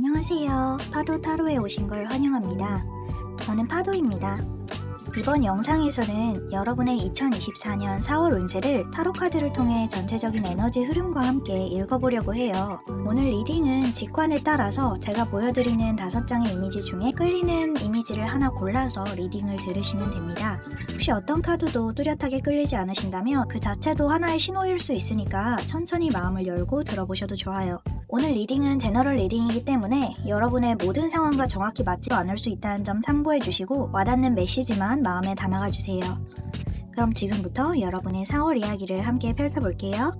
안녕하세요. 파도 타로에 오신 걸 환영합니다. 저는 파도입니다. 이번 영상에서는 여러분의 2024년 4월 운세를 타로 카드를 통해 전체적인 에너지 흐름과 함께 읽어보려고 해요. 오늘 리딩은 직관에 따라서 제가 보여드리는 5장의 이미지 중에 끌리는 이미지를 하나 골라서 리딩을 들으시면 됩니다. 혹시 어떤 카드도 뚜렷하게 끌리지 않으신다면 그 자체도 하나의 신호일 수 있으니까 천천히 마음을 열고 들어보셔도 좋아요. 오늘 리딩은 제너럴 리딩이기 때문에 여러분의 모든 상황과 정확히 맞지 않을 수 있다는 점 참고해 주시고 와닿는 메시지만 마음에 담아가 주세요. 그럼 지금부터 여러분의 4월 이야기를 함께 펼쳐볼게요.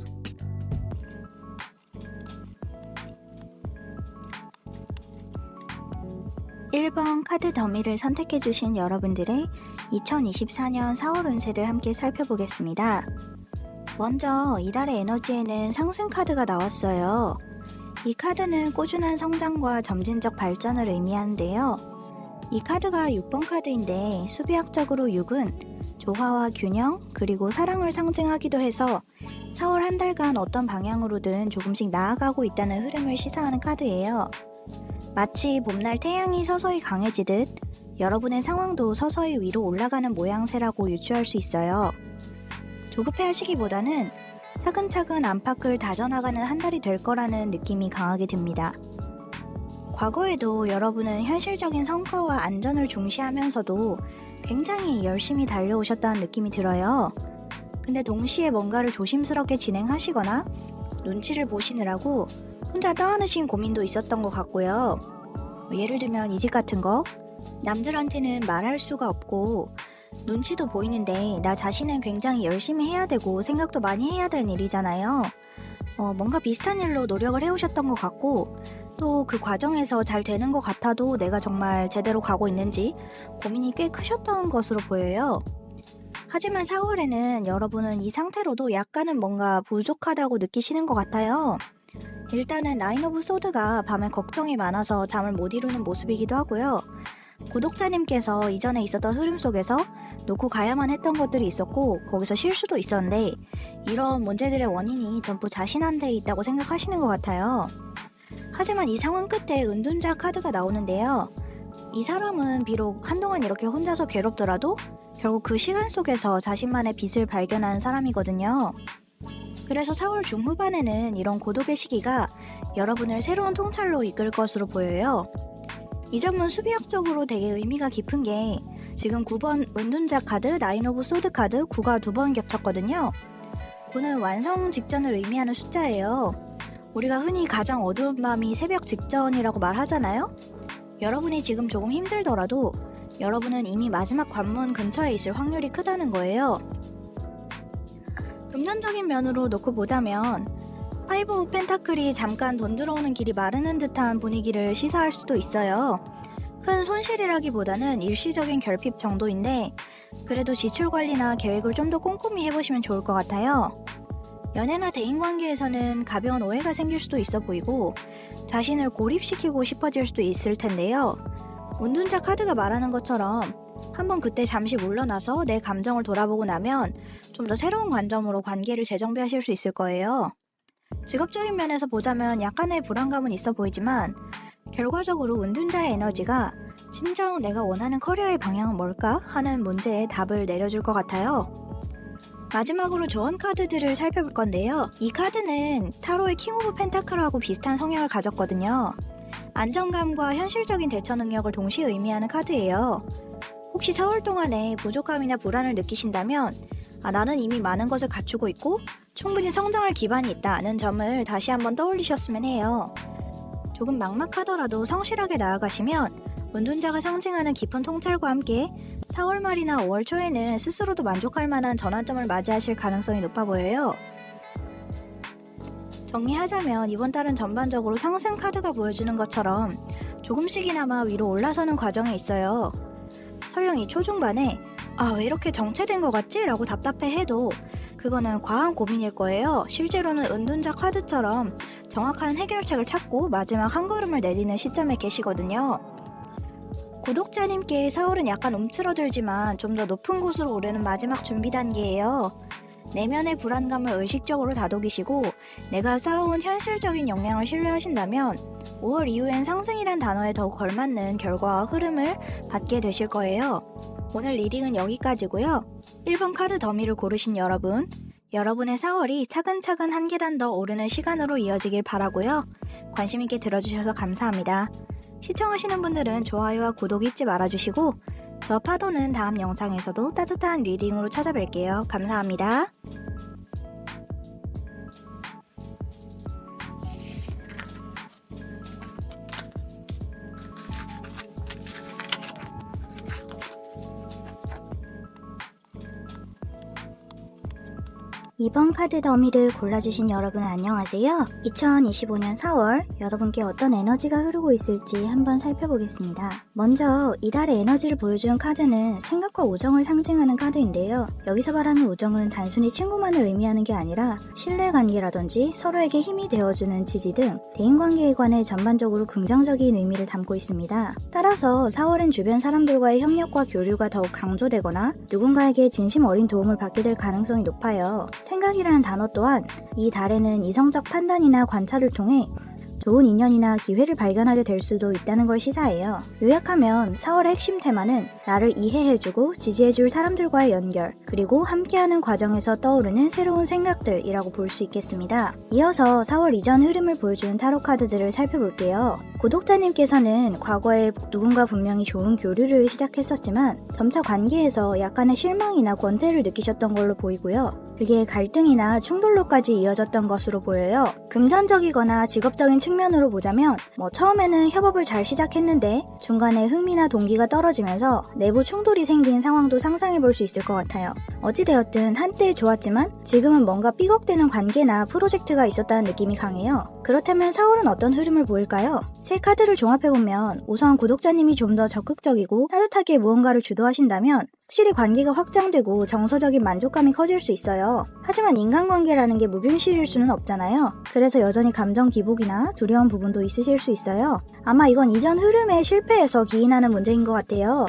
(1번) 카드 더미를 선택해주신 여러분들의 2024년 4월 운세를 함께 살펴보겠습니다. 먼저 이달의 에너지에는 상승 카드가 나왔어요. 이 카드는 꾸준한 성장과 점진적 발전을 의미하는데요. 이 카드가 6번 카드인데 수비학적으로 6은 조화와 균형 그리고 사랑을 상징하기도 해서 4월 한 달간 어떤 방향으로든 조금씩 나아가고 있다는 흐름을 시사하는 카드예요. 마치 봄날 태양이 서서히 강해지듯 여러분의 상황도 서서히 위로 올라가는 모양새라고 유추할 수 있어요. 조급해 하시기보다는 차근차근 안팎을 다져나가는 한 달이 될 거라는 느낌이 강하게 듭니다. 과거에도 여러분은 현실적인 성과와 안전을 중시하면서도 굉장히 열심히 달려오셨다는 느낌이 들어요. 근데 동시에 뭔가를 조심스럽게 진행하시거나 눈치를 보시느라고 혼자 떠안으신 고민도 있었던 것 같고요. 예를 들면 이직 같은 거, 남들한테는 말할 수가 없고 눈치도 보이는데 나 자신은 굉장히 열심히 해야 되고 생각도 많이 해야 되는 일이잖아요. 뭔가 비슷한 일로 노력을 해오셨던 것 같고 또 그 과정에서 잘 되는 것 같아도 내가 정말 제대로 가고 있는지 고민이 꽤 크셨던 것으로 보여요. 하지만 4월에는 여러분은 이 상태로도 약간은 뭔가 부족하다고 느끼시는 것 같아요. 일단은 나인 오브 소드가 밤에 걱정이 많아서 잠을 못 이루는 모습이기도 하고요. 구독자님께서 이전에 있었던 흐름 속에서 놓고 가야만 했던 것들이 있었고 거기서 실수도 있었는데 이런 문제들의 원인이 전부 자신한테 있다고 생각하시는 것 같아요. 하지만 이 상황 끝에 은둔자 카드가 나오는데요. 이 사람은 비록 한동안 이렇게 혼자서 괴롭더라도 결국 그 시간 속에서 자신만의 빛을 발견하는 사람이거든요. 그래서 4월 중후반에는 이런 고독의 시기가 여러분을 새로운 통찰로 이끌 것으로 보여요. 이 점은 수비학적으로 되게 의미가 깊은 게 지금 9번 은둔자 카드, 나인 오브 소드 카드 9가 2번 겹쳤거든요. 9는 완성 직전을 의미하는 숫자예요. 우리가 흔히 가장 어두운 밤이 새벽 직전이라고 말하잖아요. 여러분이 지금 조금 힘들더라도 여러분은 이미 마지막 관문 근처에 있을 확률이 크다는 거예요. 금전적인 면으로 놓고 보자면 파이브 오브 펜타클이 잠깐 돈 들어오는 길이 마르는 듯한 분위기를 시사할 수도 있어요. 큰 손실이라기보다는 일시적인 결핍 정도인데 그래도 지출 관리나 계획을 좀 더 꼼꼼히 해보시면 좋을 것 같아요. 연애나 대인관계에서는 가벼운 오해가 생길 수도 있어 보이고 자신을 고립시키고 싶어질 수도 있을 텐데요. 은둔자 카드가 말하는 것처럼 한번 그때 잠시 물러나서 내 감정을 돌아보고 나면 좀 더 새로운 관점으로 관계를 재정비하실 수 있을 거예요. 직업적인 면에서 보자면 약간의 불안감은 있어 보이지만 결과적으로 은둔자의 에너지가 진정 내가 원하는 커리어의 방향은 뭘까 하는 문제에 답을 내려줄 것 같아요. 마지막으로 조언 카드들을 살펴볼 건데요. 이 카드는 타로의 킹 오브 펜타클하고 비슷한 성향을 가졌거든요. 안정감과 현실적인 대처 능력을 동시에 의미하는 카드예요. 혹시 4월 동안에 부족함이나 불안을 느끼신다면 나는 이미 많은 것을 갖추고 있고 충분히 성장할 기반이 있다는 점을 다시 한번 떠올리셨으면 해요. 조금 막막하더라도 성실하게 나아가시면 은둔자가 상징하는 깊은 통찰과 함께 4월 말이나 5월 초에는 스스로도 만족할 만한 전환점을 맞이하실 가능성이 높아 보여요. 정리하자면 이번 달은 전반적으로 상승 카드가 보여주는 것처럼 조금씩이나마 위로 올라서는 과정에 있어요. 설령 이 초중반에 왜 이렇게 정체된 것 같지? 라고 답답해해도 그거는 과한 고민일 거예요. 실제로는 은둔자 카드처럼 정확한 해결책을 찾고 마지막 한 걸음을 내디는 시점에 계시거든요. 구독자님께 4월은 약간 움츠러들지만 좀 더 높은 곳으로 오르는 마지막 준비 단계예요. 내면의 불안감을 의식적으로 다독이시고 내가 쌓아온 현실적인 역량을 신뢰하신다면 5월 이후엔 상승이란 단어에 더욱 걸맞는 결과와 흐름을 받게 되실 거예요. 오늘 리딩은 여기까지고요. 1번 카드 더미를 고르신 여러분, 여러분의 4월이 차근차근 한 계단 더 오르는 시간으로 이어지길 바라고요. 관심 있게 들어주셔서 감사합니다. 시청하시는 분들은 좋아요와 구독 잊지 말아주시고 저 파도는 다음 영상에서도 따뜻한 리딩으로 찾아뵐게요. 감사합니다. 이번 카드 더미를 골라주신 여러분 안녕하세요. 2025년 4월 여러분께 어떤 에너지가 흐르고 있을지 한번 살펴보겠습니다. 먼저 이달의 에너지를 보여주는 카드는 생각과 우정을 상징하는 카드인데요. 여기서 말하는 우정은 단순히 친구만을 의미하는 게 아니라 신뢰관계라든지 서로에게 힘이 되어주는 지지 등 대인관계에 관해 전반적으로 긍정적인 의미를 담고 있습니다. 따라서 4월은 주변 사람들과의 협력과 교류가 더욱 강조되거나 누군가에게 진심 어린 도움을 받게 될 가능성이 높아요. 생각이라는 단어 또한 이 달에는 이성적 판단이나 관찰을 통해 좋은 인연이나 기회를 발견하게 될 수도 있다는 걸 시사해요. 요약하면 4월의 핵심 테마는 나를 이해해주고 지지해줄 사람들과의 연결, 그리고 함께하는 과정에서 떠오르는 새로운 생각들이라고 볼 수 있겠습니다. 이어서 4월 이전 흐름을 보여주는 타로 카드들을 살펴볼게요. 구독자님께서는 과거에 누군가 분명히 좋은 교류를 시작했었지만 점차 관계에서 약간의 실망이나 권태를 느끼셨던 걸로 보이고요. 그게 갈등이나 충돌로까지 이어졌던 것으로 보여요. 금전적이거나 직업적인 측면으로 보자면 처음에는 협업을 잘 시작했는데 중간에 흥미나 동기가 떨어지면서 내부 충돌이 생긴 상황도 상상해 볼 수 있을 것 같아요. 어찌되었든 한때 좋았지만 지금은 뭔가 삐걱대는 관계나 프로젝트가 있었다는 느낌이 강해요. 그렇다면 4월은 어떤 흐름을 보일까요? 세 카드를 종합해보면 우선 구독자님이 좀 더 적극적이고 따뜻하게 무언가를 주도하신다면 확실히 관계가 확장되고 정서적인 만족감이 커질 수 있어요. 하지만 인간관계라는 게 무균실일 수는 없잖아요. 그래서 여전히 감정 기복이나 두려운 부분도 있으실 수 있어요. 아마 이건 이전 흐름에 실패해서 기인하는 문제인 것 같아요.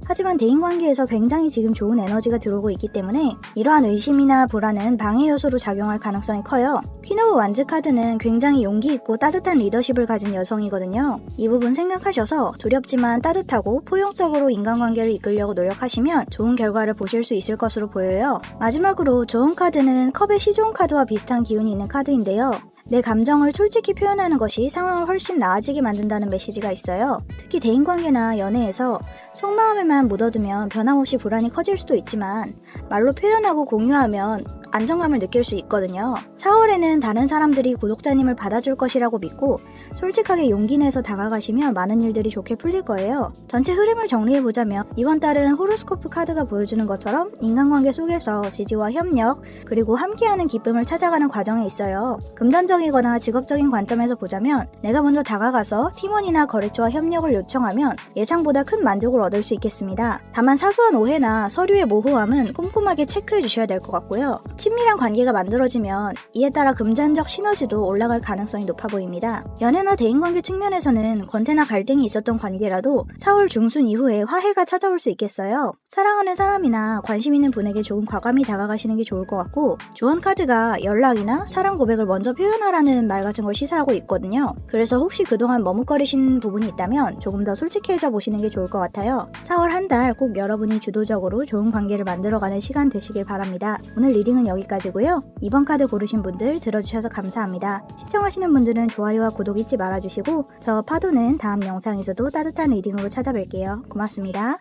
하지만 대인관계에서 굉장히 지금 좋은 에너지가 들어오고 있기 때문에 이러한 의심이나 불안은 방해 요소로 작용할 가능성이 커요. 퀸 오브 완즈 카드는 굉장히 용기 있고 따뜻한 리더십을 가진 여성이거든요. 이 부분 생각하셔서 두렵지만 따뜻하고 포용적으로 인간관계를 이끌려고 노력하시면 좋은 결과를 보실 수 있을 것으로 보여요. 마지막으로 좋은 카드는 컵의 시종 카드와 비슷한 기운이 있는 카드인데요. 내 감정을 솔직히 표현하는 것이 상황을 훨씬 나아지게 만든다는 메시지가 있어요. 특히 대인관계나 연애에서 속마음에만 묻어두면 변함없이 불안이 커질 수도 있지만 말로 표현하고 공유하면 안정감을 느낄 수 있거든요. 4월에는 다른 사람들이 구독자님을 받아줄 것이라고 믿고 솔직하게 용기 내서 다가가시면 많은 일들이 좋게 풀릴 거예요. 전체 흐름을 정리해보자면 이번 달은 호로스코프 카드가 보여주는 것처럼 인간관계 속에서 지지와 협력 그리고 함께하는 기쁨을 찾아가는 과정에 있어요. 금전적이거나 직업적인 관점에서 보자면 내가 먼저 다가가서 팀원이나 거래처와 협력을 요청하면 예상보다 큰 만족을 얻을 수 있겠습니다. 다만 사소한 오해나 서류의 모호함은 꼼꼼하게 체크해 주셔야 될 것 같고요. 친밀한 관계가 만들어지면 이에 따라 금전적 시너지도 올라갈 가능성이 높아 보입니다. 연애나 대인관계 측면에서는 권태나 갈등이 있었던 관계라도 4월 중순 이후에 화해가 찾아올 수 있겠어요. 사랑하는 사람이나 관심 있는 분에게 조금 과감히 다가가시는 게 좋을 것 같고 조언 카드가 연락이나 사랑 고백을 먼저 표현하라는 말 같은 걸 시사하고 있거든요. 그래서 혹시 그동안 머뭇거리신 부분이 있다면 조금 더 솔직해져 보시는 게 좋을 것 같아요. 4월 한 달 꼭 여러분이 주도적으로 좋은 관계를 만들어가는 시간 되시길 바랍니다. 오늘 리딩은 여기까지고요. 이번 카드 고르신 분들 들어주셔서 감사합니다. 시청하시는 분들은 좋아요와 구독 잊지 말아주시고 저 파도는 다음 영상에서도 따뜻한 리딩으로 찾아뵐게요. 고맙습니다.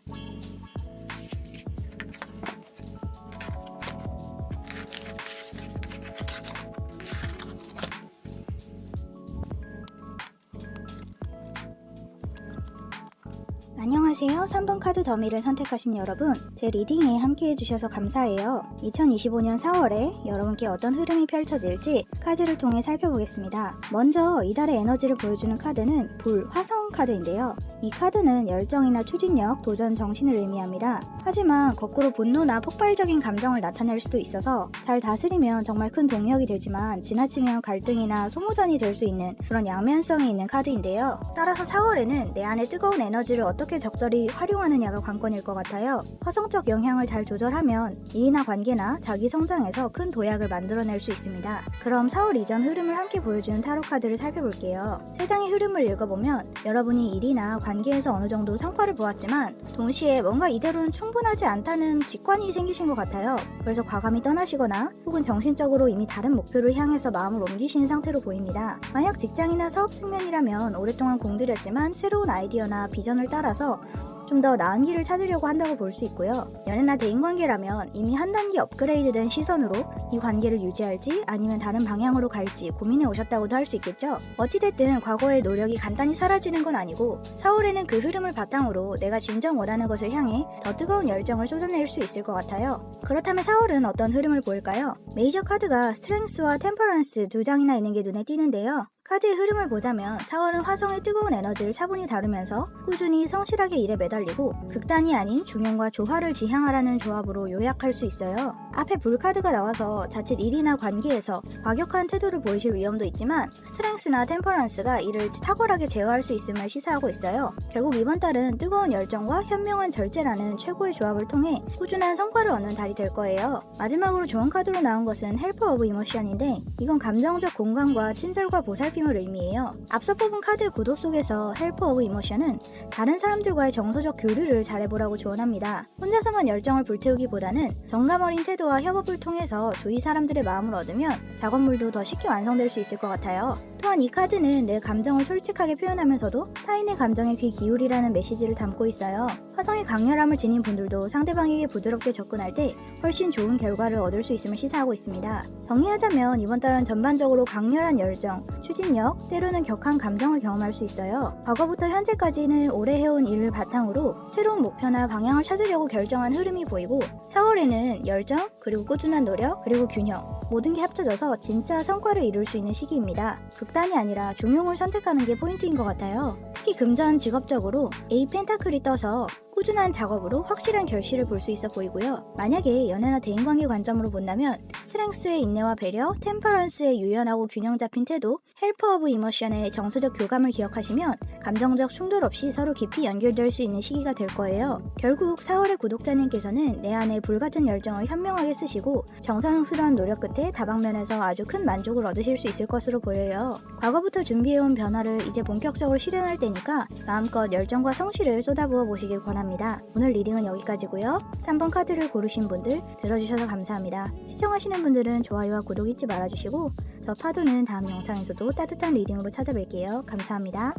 안녕하세요. 3번 카드 더미를 선택하신 여러분, 제 리딩에 함께 해주셔서 감사해요. 2025년 4월에 여러분께 어떤 흐름이 펼쳐질지 카드를 통해 살펴보겠습니다. 먼저 이달의 에너지를 보여주는 카드는 불, 화성 사원 카드인데요. 이 카드는 열정이나 추진력, 도전 정신을 의미합니다. 하지만 거꾸로 분노나 폭발적인 감정을 나타낼 수도 있어서 잘 다스리면 정말 큰 동력이 되지만 지나치면 갈등이나 소모전이 될 수 있는 그런 양면성이 있는 카드인데요. 따라서 4월에는 내 안의 뜨거운 에너지를 어떻게 적절히 활용하느냐가 관건일 것 같아요. 화성적 영향을 잘 조절하면 일이나 관계나 자기 성장에서 큰 도약을 만들어낼 수 있습니다. 그럼 4월 이전 흐름을 함께 보여주는 타로 카드를 살펴볼게요. 세상의 흐름을 읽어보면 여러분이 일이나 관계에서 어느 정도 성과를 보았지만 동시에 뭔가 이대로는 충분하지 않다는 직관이 생기신 것 같아요. 그래서 과감히 떠나시거나 혹은 정신적으로 이미 다른 목표를 향해서 마음을 옮기신 상태로 보입니다. 만약 직장이나 사업 측면이라면 오랫동안 공들였지만 새로운 아이디어나 비전을 따라서 좀 더 나은 길을 찾으려고 한다고 볼 수 있고요. 연애나 대인관계라면 이미 한 단계 업그레이드된 시선으로 이 관계를 유지할지 아니면 다른 방향으로 갈지 고민해 오셨다고도 할 수 있겠죠. 어찌됐든 과거의 노력이 간단히 사라지는 건 아니고 4월에는 그 흐름을 바탕으로 내가 진정 원하는 것을 향해 더 뜨거운 열정을 쏟아낼 수 있을 것 같아요. 그렇다면 4월은 어떤 흐름을 보일까요? 메이저 카드가 스트렝스와 템퍼런스 두 장이나 있는 게 눈에 띄는데요. 카드의 흐름을 보자면 4월은 화성의 뜨거운 에너지를 차분히 다루면서 꾸준히 성실하게 일에 매달리고 극단이 아닌 중용과 조화를 지향하라는 조합으로 요약할 수 있어요. 앞에 불 카드가 나와서 자칫 일이나 관계에서 과격한 태도를 보이실 위험도 있지만 스트렝스나 템퍼런스가 이를 탁월하게 제어할 수 있음을 시사하고 있어요. 결국 이번 달은 뜨거운 열정과 현명한 절제라는 최고의 조합을 통해 꾸준한 성과를 얻는 달이 될 거예요. 마지막으로 좋은 카드로 나온 것은 헬퍼 오브 이모션인데 이건 감정적 공감과 친절과 보살핌 을 의미해요. 앞서 뽑은 카드 구도 속에서 헬퍼 오브 이모션은 다른 사람들과의 정서적 교류를 잘해보라고 조언합니다. 혼자서만 열정을 불태우기보다는 정감 어린 태도와 협업을 통해서 주위 사람들의 마음을 얻으면 작업물도 더 쉽게 완성될 수 있을 것 같아요. 또한 이 카드는 내 감정을 솔직하게 표현하면서도 타인의 감정에 귀 기울이라는 메시지를 담고 있어요. 화성의 강렬함을 지닌 분들도 상대방에게 부드럽게 접근할 때 훨씬 좋은 결과를 얻을 수 있음을 시사하고 있습니다. 정리하자면 이번 달은 전반적으로 강렬한 열정, 추진력, 때로는 격한 감정을 경험할 수 있어요. 과거부터 현재까지는 오래 해온 일을 바탕으로 새로운 목표나 방향을 찾으려고 결정한 흐름이 보이고 4월에는 열정, 그리고 꾸준한 노력, 그리고 균형 모든 게 합쳐져서 진짜 성과를 이룰 수 있는 시기입니다. 극단이 아니라 중용을 선택하는 게 포인트인 것 같아요. 특히 금전 직업적으로 A 펜타클이 떠서 꾸준한 작업으로 확실한 결실을 볼 수 있어 보이고요. 만약에 연애나 대인관계 관점으로 본다면 스트렝스의 인내와 배려, 템퍼런스의 유연하고 균형 잡힌 태도, 헬퍼 오브 이모션의 정서적 교감을 기억하시면 감정적 충돌 없이 서로 깊이 연결될 수 있는 시기가 될 거예요. 결국 4월의 구독자님께서는 내 안에 불같은 열정을 현명하게 쓰시고 정성스러운 노력 끝에 다방면에서 아주 큰 만족을 얻으실 수 있을 것으로 보여요. 과거부터 준비해온 변화를 이제 본격적으로 실현할 때니까 마음껏 열정과 성실을 쏟아부어 보시길 권합니다. 오늘 리딩은 여기까지고요. 3번 카드를 고르신 분들 들어주셔서 감사합니다. 시청하시는 분들은 좋아요와 구독 잊지 말아주시고 저 파도는 다음 영상에서도 따뜻한 리딩으로 찾아뵐게요. 감사합니다.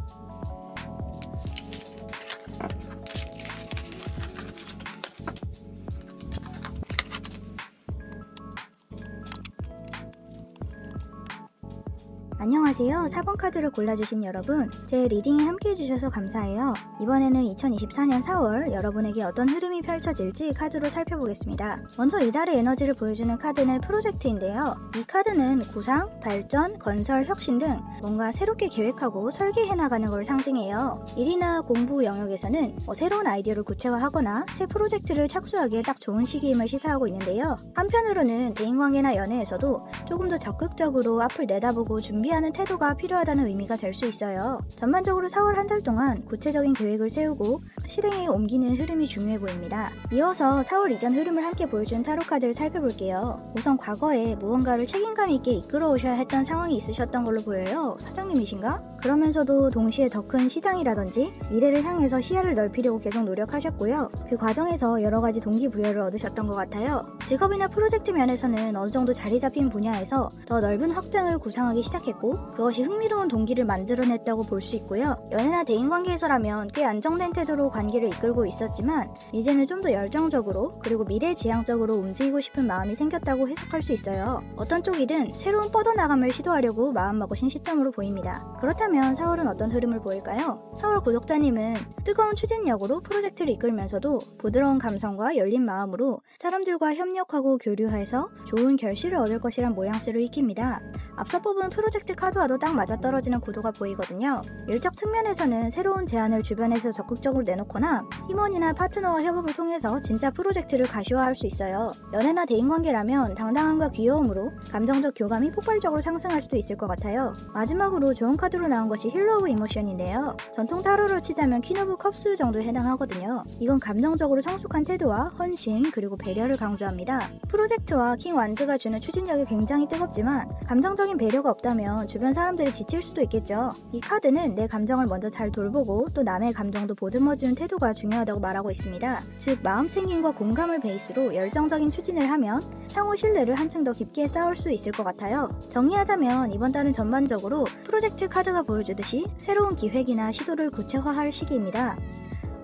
안녕하세요. 4번 카드를 골라주신 여러분, 제 리딩에 함께 해주셔서 감사해요. 이번에는 2024년 4월 여러분에게 어떤 흐름이 펼쳐질지 카드로 살펴보겠습니다. 먼저 이달의 에너지를 보여주는 카드는 프로젝트인데요. 이 카드는 구상, 발전, 건설, 혁신 등 뭔가 새롭게 계획하고 설계해 나가는 걸 상징해요. 일이나 공부 영역에서는 새로운 아이디어를 구체화하거나 새 프로젝트를 착수하기에 딱 좋은 시기임을 시사하고 있는데요. 한편으로는 대인관계나 연애에서도 조금 더 적극적으로 앞을 내다보고 준비하는 태도가 필요하다는 의미가 될 수 있어요. 전반적으로 4월 한 달 동안 구체적인 계획을 세우고 실행에 옮기는 흐름이 중요해 보입니다. 이어서 4월 이전 흐름을 함께 보여준 타로 카드를 살펴볼게요. 우선 과거에 무언가를 책임감 있게 이끌어 오셔야 했던 상황이 있으셨던 걸로 보여요. 사장님이신가? 그러면서도 동시에 더 큰 시장이라든지 미래를 향해서 시야를 넓히려고 계속 노력하셨고요. 그 과정에서 여러 가지 동기부여를 얻으셨던 것 같아요. 직업이나 프로젝트 면에서는 어느 정도 자리 잡힌 분야에서 더 넓은 확장을 구상하기 시작했고 그것이 흥미로운 동기를 만들어냈다고 볼 수 있고요. 연애나 대인관계에서라면 꽤 안정된 태도로 관계를 이끌고 있었지만 이제는 좀 더 열정적으로 그리고 미래지향적으로 움직이고 싶은 마음이 생겼다고 해석할 수 있어요. 어떤 쪽이든 새로운 뻗어나감을 시도하려고 마음먹으신 시점으로 보입니다. 그렇다면 4월은 어떤 흐름을 보일까요? 4월 구독자님은 뜨거운 추진력으로 프로젝트를 이끌면서도 부드러운 감성과 열린 마음으로 사람들과 협력하고 교류해서 좋은 결실을 얻을 것이란 모양새로 익힙니다. 앞서 뽑은 프로젝트 카드와도 딱 맞아떨어지는 구도가 보이거든요. 일적 측면에서는 새로운 제안을 주변에서 적극적으로 내놓거나 팀원이나 파트너와 협업을 통해서 진짜 프로젝트를 가시화할 수 있어요. 연애나 대인관계라면 당당함과 귀여움으로 감정적 교감이 폭발적으로 상승할 수도 있을 것 같아요. 마지막으로 좋은 카드로 나온 것이 힐러 오브 이모션인데요. 전통 타로로 치자면 퀸 오브 컵스 정도에 해당하거든요. 이건 감정적으로 성숙한 태도와 헌신 그리고 배려를 강조합니다. 프로젝트와 킹 완즈가 주는 추진력이 굉장히 뜨겁지만 감정적인 배려가 없다면 주변 사람들이 지칠 수도 있겠죠. 이 카드는 내 감정을 먼저 잘 돌보고 또 남의 감정도 보듬어주는 태도가 중요하다고 말하고 있습니다. 즉 마음 챙김과 공감을 베이스로 열정적인 추진을 하면 상호 신뢰를 한층 더 깊게 쌓을 수 있을 것 같아요. 정리하자면 이번 달은 전반적으로 프로젝트 카드가 보여주듯이 새로운 기획이나 시도를 구체화할 시기입니다.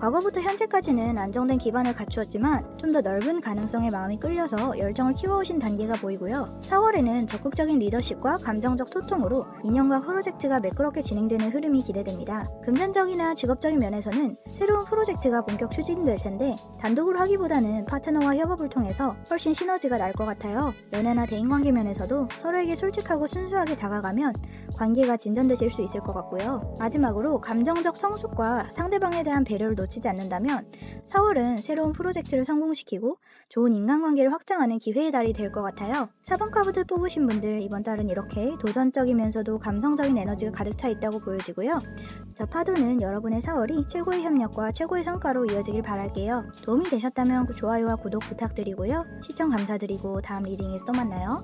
과거부터 현재까지는 안정된 기반을 갖추었지만 좀 더 넓은 가능성에 마음이 끌려서 열정을 키워오신 단계가 보이고요. 4월에는 적극적인 리더십과 감정적 소통으로 인연과 프로젝트가 매끄럽게 진행되는 흐름이 기대됩니다. 금전적이나 직업적인 면에서는 새로운 프로젝트가 본격 추진될 텐데 단독으로 하기보다는 파트너와 협업을 통해서 훨씬 시너지가 날 것 같아요. 연애나 대인관계 면에서도 서로에게 솔직하고 순수하게 다가가면 관계가 진전되실 수 있을 것 같고요. 마지막으로 감정적 성숙과 상대방에 대한 배려를 놓치지 않는다면 4월은 새로운 프로젝트를 성공시키고 좋은 인간관계를 확장하는 기회의 달이 될 것 같아요. 4번 카드 뽑으신 분들 이번 달은 이렇게 도전적이면서도 감성적인 에너지가 가득 차 있다고 보여지고요. 저 파도는 여러분의 4월이 최고의 협력과 최고의 성과로 이어지길 바랄게요. 도움이 되셨다면 좋아요와 구독 부탁드리고요. 시청 감사드리고 다음 리딩에서 또 만나요.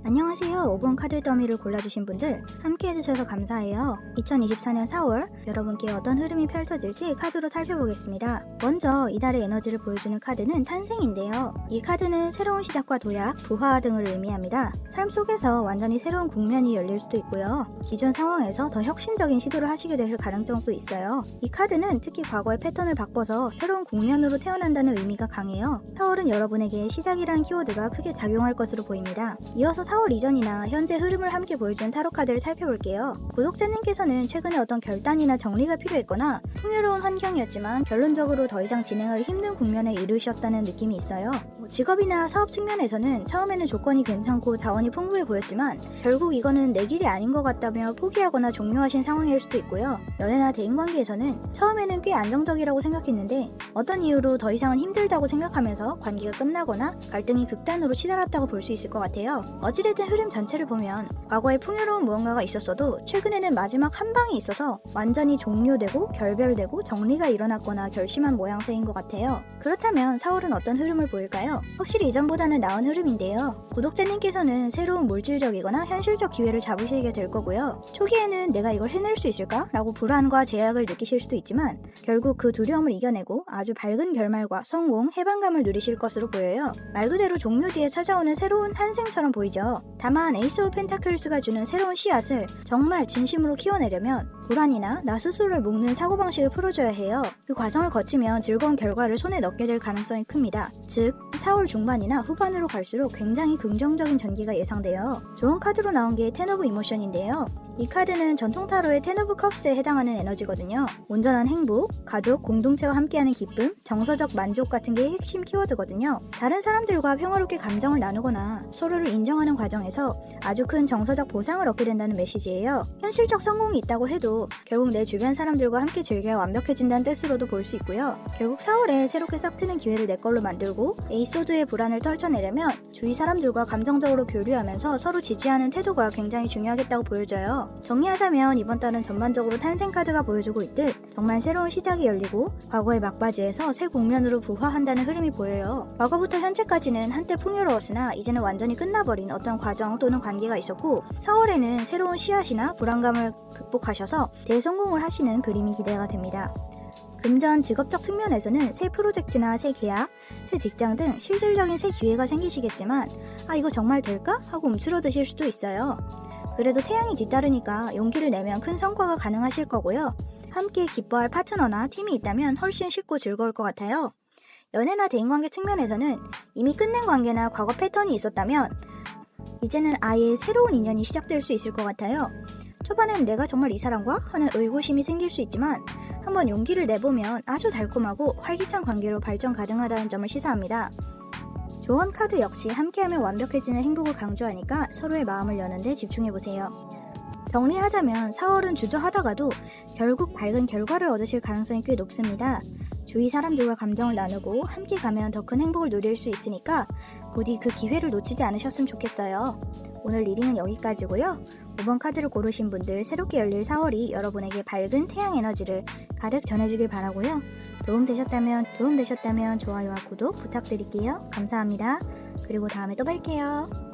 안녕하세요. 5번 카드 더미를 골라주신 분들 함께 해주셔서 감사해요. 2024년 4월 여러분께 어떤 흐름이 펼쳐질지 카드로 살펴보겠습니다. 먼저 이달의 에너지를 보여주는 카드는 탄생인데요. 이 카드는 새로운 시작과 도약, 부화 등을 의미합니다. 삶 속에서 완전히 새로운 국면이 열릴 수도 있고요. 기존 상황에서 더 혁신적인 시도를 하시게 되실 가능성도 있어요. 이 카드는 특히 과거의 패턴을 바꿔서 새로운 국면으로 태어난다는 의미가 강해요. 4월은 여러분에게 시작이라는 키워드가 크게 작용할 것으로 보입니다. 이어서 4월 이전이나 현재 흐름을 함께 보여준 타로 카드를 살펴볼게요. 구독자님께서는 최근에 어떤 결단이나 정리가 필요했거나 풍요로운 환경이었지만 결론적으로 더 이상 진행하기 힘든 국면에 이르셨다는 느낌이 있어요. 직업이나 사업 측면에서는 처음에는 조건이 괜찮고 자원이 풍부해 보였지만 결국 이거는 내 길이 아닌 것 같다며 포기하거나 종료하신 상황일 수도 있고요. 연애나 대인관계에서는 처음에는 꽤 안정적이라고 생각했는데 어떤 이유로 더 이상은 힘들다고 생각하면서 관계가 끝나거나 갈등이 극단으로 치달았다고 볼 수 있을 것 같아요. 어찌됐든 흐름 전체를 보면 과거에 풍요로운 무언가가 있었어도 최근에는 마지막 한 방이 있어서 완전히 종료되고 결별되고 정리가 일어났거나 결심한 모양새인 것 같아요. 그렇다면 4월은 어떤 흐름을 보일까요? 확실히 이전보다는 나은 흐름인데요. 구독자님께서는 새로운 물질적이거나 현실적 기회를 잡으시게 될 거고요. 초기에는 내가 이걸 해낼 수 있을까? 라고 불안과 제약을 느끼실 수도 있지만 결국 그 두려움을 이겨내고 아주 밝은 결말과 성공, 해방감을 누리실 것으로 보여요. 말 그대로 종료 뒤에 찾아오는 새로운 탄생처럼 보이죠. 다만 에이스 오브 펜타클스가 주는 새로운 씨앗을 정말 진심으로 키워내려면 불안이나 나 스스로를 묶는 사고방식을 풀어줘야 해요. 그 과정을 거치면 즐거운 결과를 손에 넣게 될 가능성이 큽니다. 즉 4월 중반이나 후반으로 갈수록 굉장히 긍정적인 전기가 예상돼요. 좋은 카드로 나온 게 텐 오브 이모션인데요. 이 카드는 전통 타로의 텐 오브 컵스에 해당하는 에너지거든요. 온전한 행복, 가족, 공동체와 함께하는 기쁨, 정서적 만족 같은 게 핵심 키워드거든요. 다른 사람들과 평화롭게 감정을 나누거나 서로를 인정하는 과정에서 아주 큰 정서적 보상을 얻게 된다는 메시지예요. 현실적 성공이 있다고 해도 결국 내 주변 사람들과 함께 즐겨야 완벽해진다는 뜻으로도 볼 수 있고요. 결국 4월에 새롭게 싹트는 기회를 내 걸로 만들고 에이소드의 불안을 떨쳐내려면 주위 사람들과 감정적으로 교류하면서 서로 지지하는 태도가 굉장히 중요하겠다고 보여져요. 정리하자면 이번 달은 전반적으로 탄생 카드가 보여주고 있듯 정말 새로운 시작이 열리고 과거의 막바지에서 새 국면으로 부화한다는 흐름이 보여요. 과거부터 현재까지는 한때 풍요로웠으나 이제는 완전히 끝나버린 어떤 과정 또는 관계가 있었고 4월에는 새로운 씨앗이나 불안감을 극복하셔서 대성공을 하시는 그림이 기대가 됩니다. 금전 직업적 측면에서는 새 프로젝트나 새 계약, 새 직장 등 실질적인 새 기회가 생기시겠지만 이거 정말 될까? 하고 움츠러드실 수도 있어요. 그래도 태양이 뒤따르니까 용기를 내면 큰 성과가 가능하실 거고요. 함께 기뻐할 파트너나 팀이 있다면 훨씬 쉽고 즐거울 것 같아요. 연애나 대인관계 측면에서는 이미 끝낸 관계나 과거 패턴이 있었다면 이제는 아예 새로운 인연이 시작될 수 있을 것 같아요. 초반엔 내가 정말 이 사람과? 하는 의구심이 생길 수 있지만 한번 용기를 내보면 아주 달콤하고 활기찬 관계로 발전 가능하다는 점을 시사합니다. 조언 카드 역시 함께하면 완벽해지는 행복을 강조하니까 서로의 마음을 여는 데 집중해보세요. 정리하자면 4월은 주저하다가도 결국 밝은 결과를 얻으실 가능성이 꽤 높습니다. 주위 사람들과 감정을 나누고 함께 가면 더 큰 행복을 누릴 수 있으니까 부디 그 기회를 놓치지 않으셨으면 좋겠어요. 오늘 리딩은 여기까지고요. 5번 카드를 고르신 분들 새롭게 열릴 4월이 여러분에게 밝은 태양 에너지를 가득 전해주길 바라고요. 도움되셨다면 좋아요와 구독 부탁드릴게요. 감사합니다. 그리고 다음에 또 뵐게요.